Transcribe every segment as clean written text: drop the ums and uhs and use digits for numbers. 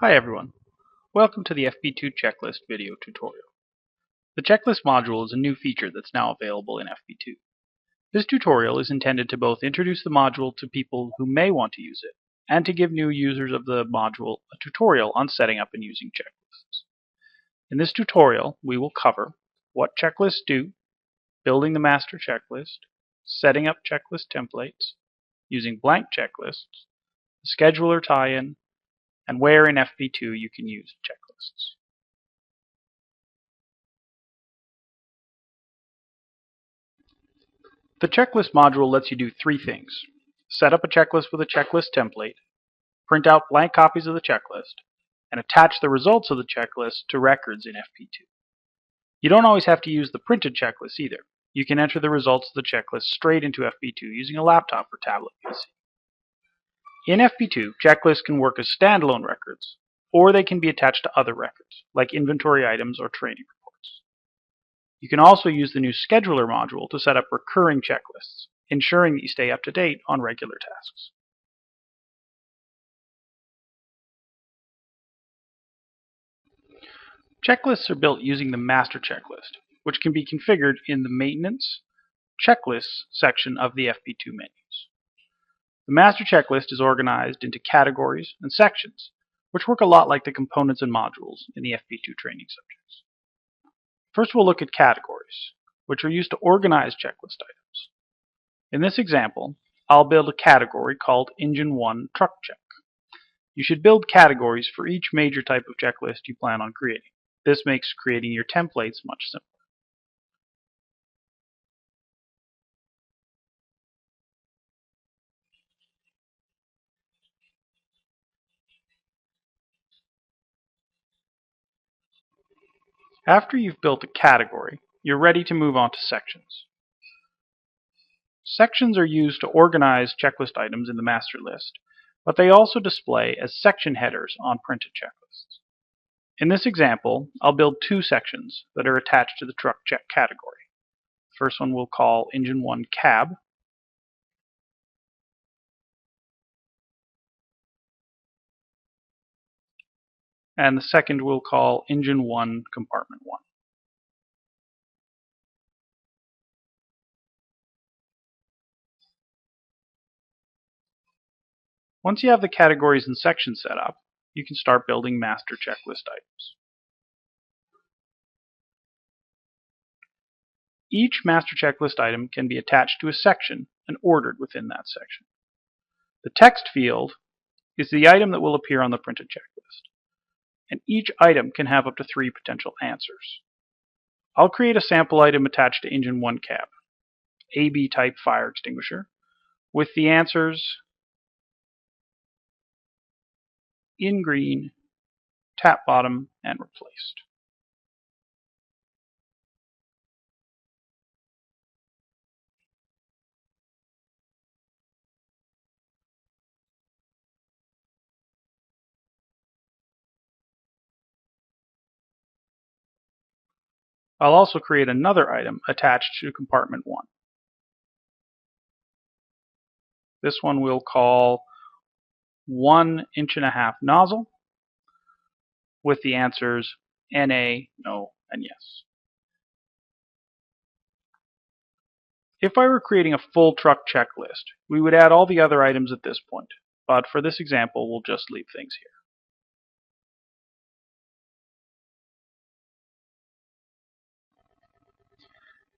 Hi everyone, welcome to the FP2 checklist video tutorial. The checklist module is a new feature that's now available in FP2. This tutorial is intended to both introduce the module to people who may want to use it, and to give new users of the module a tutorial on setting up and using checklists. In this tutorial, we will cover what checklists do, building the master checklist, setting up checklist templates, using blank checklists, the scheduler tie-in, and where in FP2 you can use checklists. The checklist module lets you do three things: set up a checklist with a checklist template, print out blank copies of the checklist, and attach the results of the checklist to records in FP2. You don't always have to use the printed checklist either. You can enter the results of the checklist straight into FP2 using a laptop or tablet PC. In FP2, checklists can work as standalone records, or they can be attached to other records, like inventory items or training reports. You can also use the new Scheduler module to set up recurring checklists, ensuring that you stay up to date on regular tasks. Checklists are built using the master checklist, which can be configured in the Maintenance Checklists section of the FP2 menus. The master checklist is organized into categories and sections, which work a lot like the components and modules in the FP2 training subjects. First, we'll look at categories, which are used to organize checklist items. In this example, I'll build a category called Engine 1 Truck Check. You should build categories for each major type of checklist you plan on creating. This makes creating your templates much simpler. After you've built a category, you're ready to move on to sections. Sections are used to organize checklist items in the master list, but they also display as section headers on printed checklists. In this example, I'll build two sections that are attached to the truck check category. The first one we'll call Engine 1 Cab, and the second we'll call Engine 1 Compartment 1. Once you have the categories and sections set up, you can start building master checklist items. Each master checklist item can be attached to a section and ordered within that section. The text field is the item that will appear on the printed checklist, and each item can have up to 3 potential answers. I'll create a sample item attached to Engine 1 Cab, AB type fire extinguisher, with the answers in green, tap bottom, and replaced. I'll also create another item attached to compartment 1. This one we'll call 1.5 inch nozzle, with the answers NA, no, and yes. If I were creating a full truck checklist, we would add all the other items at this point, but for this example, we'll just leave things here.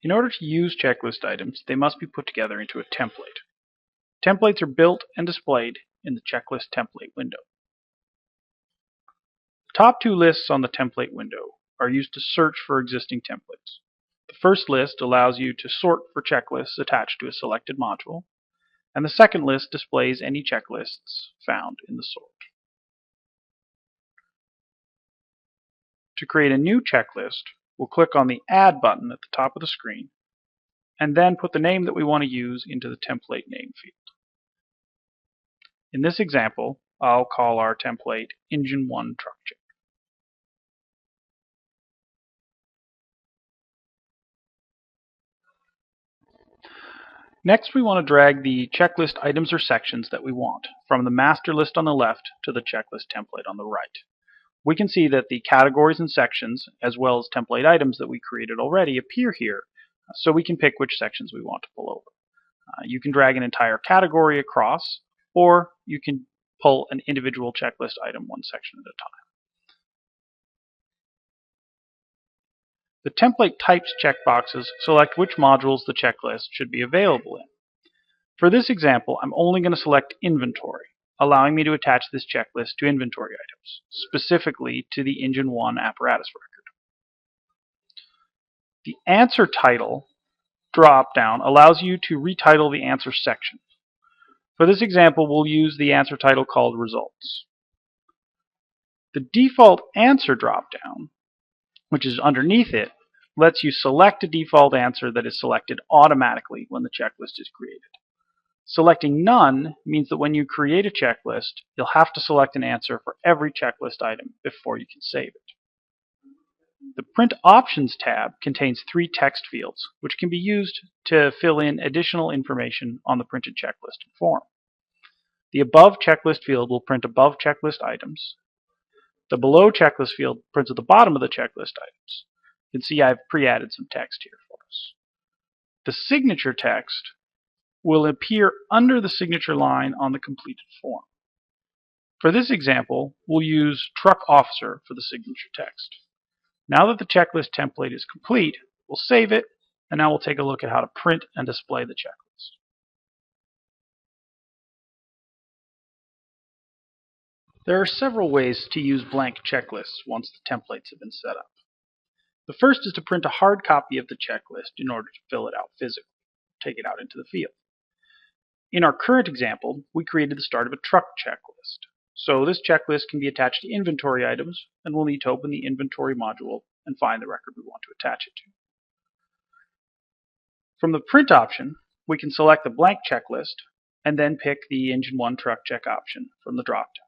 In order to use checklist items, they must be put together into a template. Templates are built and displayed in the checklist template window. The top two lists on the template window are used to search for existing templates. The first list allows you to sort for checklists attached to a selected module, and the second list displays any checklists found in the sort. To create a new checklist, we'll click on the Add button at the top of the screen, and then put the name that we want to use into the template name field. In this example, I'll call our template Engine 1 Truck Check. Next, we want to drag the checklist items or sections that we want from the master list on the left to the checklist template on the right. we can see that the categories and sections, as well as template items that we created already, appear here, so we can pick which sections we want to pull over. You can drag an entire category across, or you can pull an individual checklist item one section at a time. The template types checkboxes select which modules the checklist should be available in. For this example, I'm only going to select inventory, allowing me to attach this checklist to inventory items, specifically to the Engine 1 apparatus record. The answer title drop-down allows you to retitle the answer section. For this example, we'll use the answer title called Results. The default answer drop-down, which is underneath it, lets you select a default answer that is selected automatically when the checklist is created. Selecting None means that when you create a checklist, you'll have to select an answer for every checklist item before you can save it. The Print Options tab contains 3 text fields, which can be used to fill in additional information on the printed checklist and form. The Above Checklist field will print above checklist items. The Below Checklist field prints at the bottom of the checklist items. You can see I've pre-added some text here for us. The signature text will appear under the signature line on the completed form. For this example, we'll use Truck Officer for the signature text. Now that the checklist template is complete, we'll save it, and now we'll take a look at how to print and display the checklist. There are several ways to use blank checklists once the templates have been set up. The first is to print a hard copy of the checklist in order to fill it out physically, take it out into the field. In our current example, we created the start of a truck checklist. So this checklist can be attached to inventory items, and we'll need to open the inventory module and find the record we want to attach it to. From the print option, we can select the blank checklist and then pick the Engine 1 truck check option from the dropdown.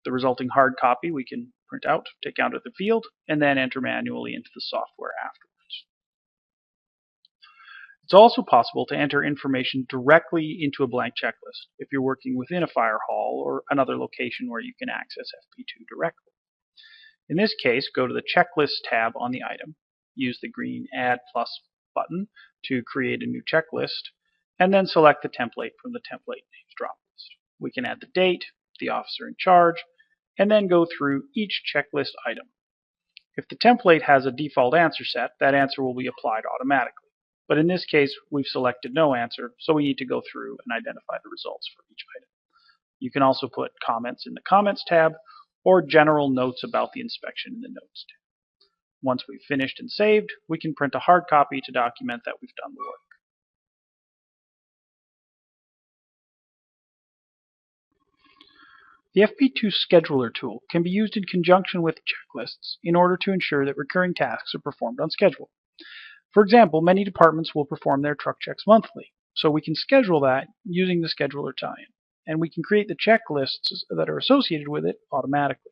The resulting hard copy we can print out, take out of the field, and then enter manually into the software afterwards. It's also possible to enter information directly into a blank checklist if you're working within a fire hall or another location where you can access FP2 directly. In this case, go to the Checklist tab on the item, use the green Add Plus button to create a new checklist, and then select the template from the Template Names drop list. We can add the date, the officer in charge, and then go through each checklist item. If the template has a default answer set, that answer will be applied automatically. But in this case, we've selected no answer, so we need to go through and identify the results for each item. You can also put comments in the Comments tab or general notes about the inspection in the Notes tab. Once we've finished and saved, we can print a hard copy to document that we've done the work. The FP2 Scheduler tool can be used in conjunction with checklists in order to ensure that recurring tasks are performed on schedule. For example, many departments will perform their truck checks monthly, so we can schedule that using the scheduler tie-in, and we can create the checklists that are associated with it automatically.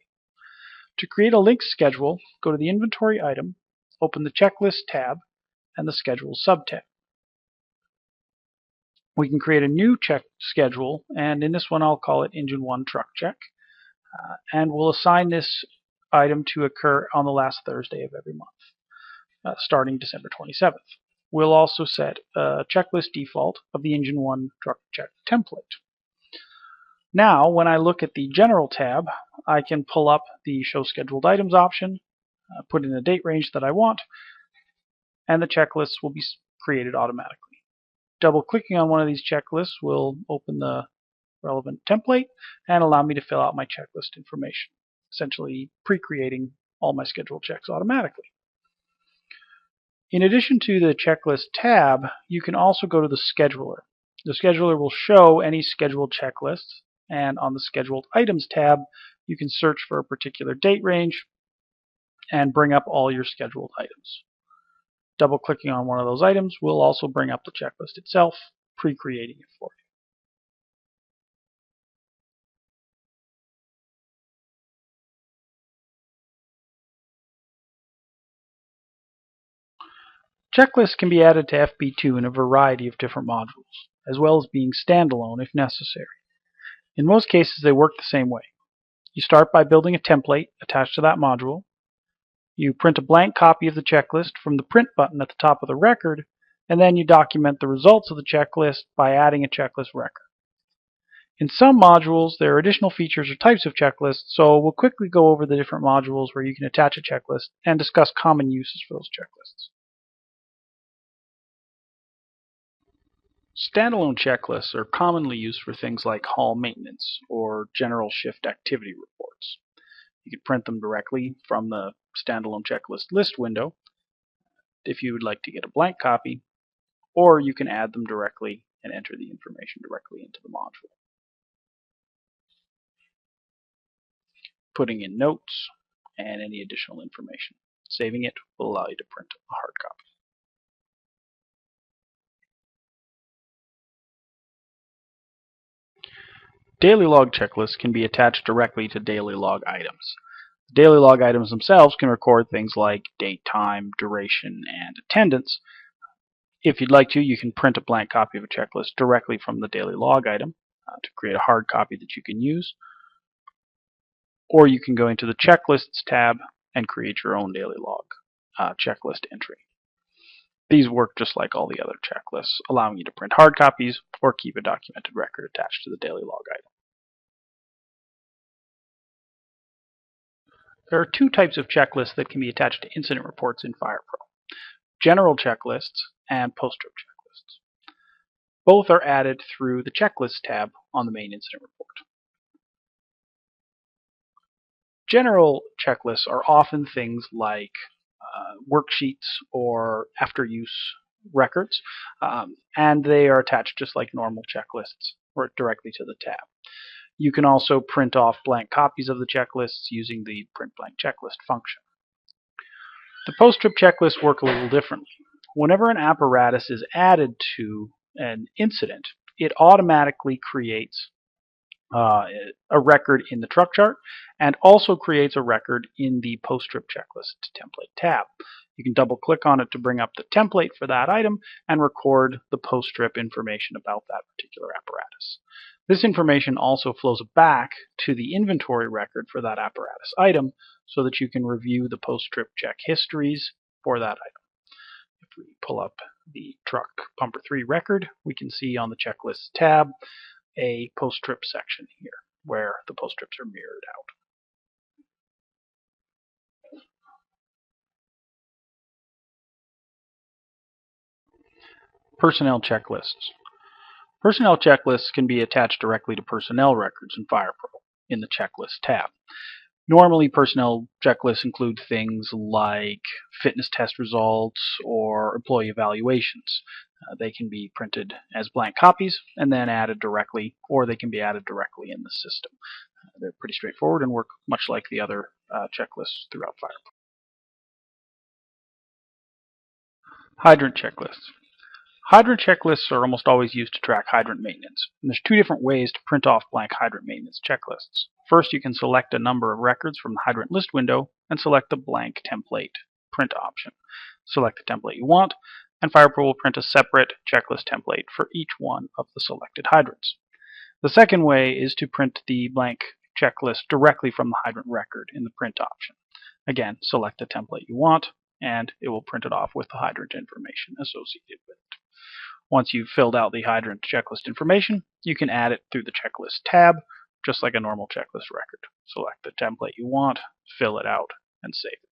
To create a linked schedule, go to the Inventory item, open the Checklist tab, and the Schedule subtab. We can create a new check schedule, and in this one I'll call it Engine 1 Truck Check, and we'll assign this item to occur on the last Thursday of every month. Starting December 27th. We'll also set a checklist default of the Engine 1 Truck Check template. Now, when I look at the General tab, I can pull up the Show Scheduled Items option, put in a date range that I want, and the checklists will be created automatically. Double-clicking on one of these checklists will open the relevant template and allow me to fill out my checklist information, essentially pre-creating all my scheduled checks automatically. In addition to the Checklist tab, you can also go to the Scheduler. The Scheduler will show any scheduled checklists, and on the Scheduled Items tab, you can search for a particular date range and bring up all your scheduled items. Double-clicking on one of those items will also bring up the checklist itself, pre-creating it for you. Checklists can be added to FP2 in a variety of different modules, as well as being standalone if necessary. In most cases, they work the same way. You start by building a template attached to that module. You print a blank copy of the checklist from the print button at the top of the record, and then you document the results of the checklist by adding a checklist record. In some modules, there are additional features or types of checklists, so we'll quickly go over the different modules where you can attach a checklist and discuss common uses for those checklists. Standalone checklists are commonly used for things like hall maintenance or general shift activity reports. You can print them directly from the standalone checklist list window if you would like to get a blank copy, or you can add them directly and enter the information directly into the module. Putting in notes and any additional information. Saving it will allow you to print a hard copy. Daily log checklists can be attached directly to daily log items. The daily log items themselves can record things like date, time, duration, and attendance. If you'd like to, you can print a blank copy of a checklist directly from the daily log item to create a hard copy that you can use. Or you can go into the Checklists tab and create your own daily log checklist entry. These work just like all the other checklists, allowing you to print hard copies or keep a documented record attached to the daily log item. There are two types of checklists that can be attached to incident reports in FirePro: general checklists and post-trip checklists. Both are added through the Checklist tab on the main incident report. General checklists are often things like worksheets or after-use records, and they are attached just like normal checklists or directly to the tab. You can also print off blank copies of the checklists using the print blank checklist function. The post-trip checklists work a little differently. Whenever an apparatus is added to an incident, it automatically creates a record in the truck chart and also creates a record in the post-trip checklist template tab. You can double click on it to bring up the template for that item and record the post-trip information about that particular apparatus. This information also flows back to the inventory record for that apparatus item so that you can review the post-trip check histories for that item. If we pull up the truck Pumper 3 record, we can see on the checklist tab a post-trip section here where the post-trips are mirrored out. Personnel checklists. Personnel checklists can be attached directly to personnel records in FirePro in the Checklist tab. Normally, personnel checklists include things like fitness test results or employee evaluations. They can be printed as blank copies and then added directly, or they can be added directly in the system. They're pretty straightforward and work much like the other checklists throughout FirePro. Hydrant checklists. Hydrant checklists are almost always used to track hydrant maintenance. And there's two different ways to print off blank hydrant maintenance checklists. First, you can select a number of records from the hydrant list window and select the blank template print option. Select the template you want, and FirePro will print a separate checklist template for each one of the selected hydrants. The second way is to print the blank checklist directly from the hydrant record in the print option. Again, select the template you want, and it will print it off with the hydrant information associated with it. Once you've filled out the hydrant checklist information, you can add it through the Checklist tab, just like a normal checklist record. Select the template you want, fill it out, and save it.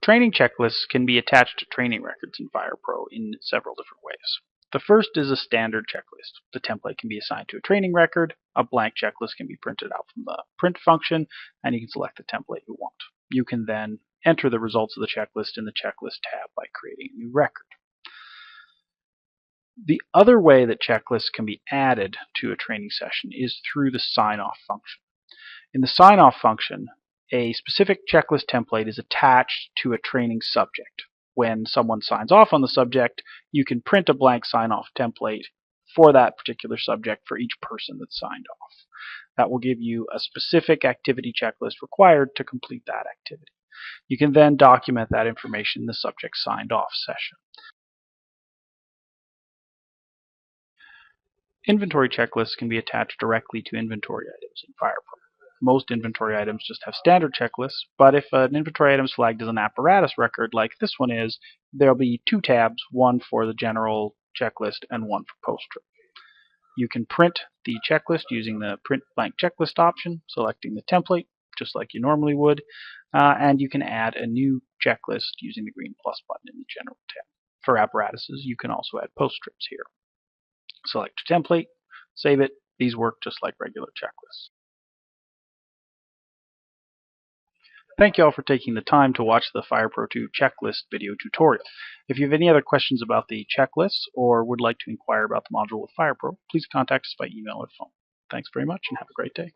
Training checklists can be attached to training records in FirePro in several different ways. The first is a standard checklist. The template can be assigned to a training record, a blank checklist can be printed out from the print function, and you can select the template you want. You can then enter the results of the checklist in the Checklist tab by creating a new record. The other way that checklists can be added to a training session is through the sign-off function. In the sign-off function, a specific checklist template is attached to a training subject. When someone signs off on the subject, you can print a blank sign-off template for that particular subject for each person that signed off. That will give you a specific activity checklist required to complete that activity. You can then document that information in the subject signed off session. Inventory checklists can be attached directly to inventory items in FirePro. Most inventory items just have standard checklists, but if an inventory item is flagged as an apparatus record like this one is, there'll be two tabs, one for the general checklist and one for post-trip. You can print the checklist using the print blank checklist option, selecting the template just like you normally would, and you can add a new checklist using the green plus button in the general tab. For apparatuses, you can also add post-trips here. Select a template, save it. These work just like regular checklists. Thank you all for taking the time to watch the FirePro 2 checklist video tutorial. If you have any other questions about the checklists or would like to inquire about the module with FirePro, please contact us by email or phone. Thanks very much and have a great day.